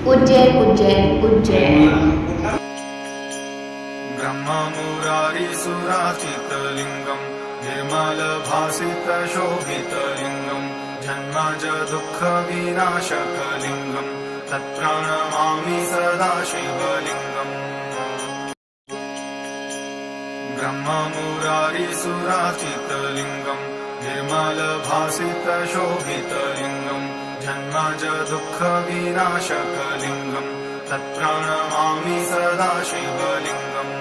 उज्जैन उज्जैन उज्जैन। ब्रह्ममुरारिसुराचितलिङ्गम् निर्मलभासितशोभितलिङ्गम् जन्मज दुःखविनाशकलिङ्गम् तत्प्रणमामि सदा शिवलिङ्गम्। ब्रह्ममुरारिसुराचितलिङ्गम् निर्मलभासितशोभितलिङ्गम् जन्मज दुःखविनाशकलिङ्गम् तत्प्रणमामि सदा शिवलिङ्गम्।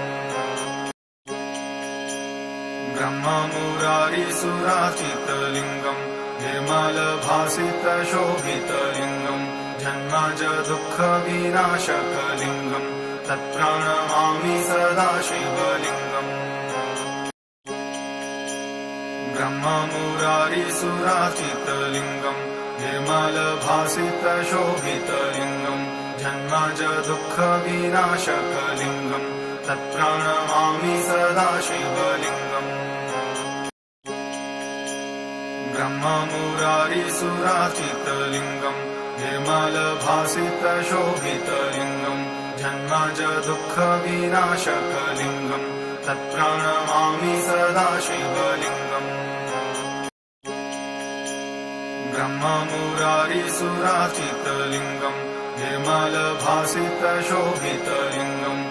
ब्रह्ममुरारिसुराचितलिङ्गम् निर्मलभासितशोभितलिङ्गम् जन्मज दुःखविनाशकलिङ्गम् तत्प्रणमामि सदा शिवलिङ्गम्। ब्रह्ममुरारिसुराचितलिङ्गम् निर्मलभासितशोभितलिङ्गम् जन्मज दुःखविनाशकलिङ्गम् तत्प्रणमामि सदा शिवलिङ्गम्। ब्रह्ममुरारिसुराचितलिङ्गम् निर्मलभासितशोभितलिङ्गम् जन्मज दुःखविनाशकलिङ्गम् तत्प्रणमामि सदा शिवलिङ्गम्। ब्रह्ममुरारिसुराचितलिङ्गम् निर्मलभासितशोभितलिङ्गम्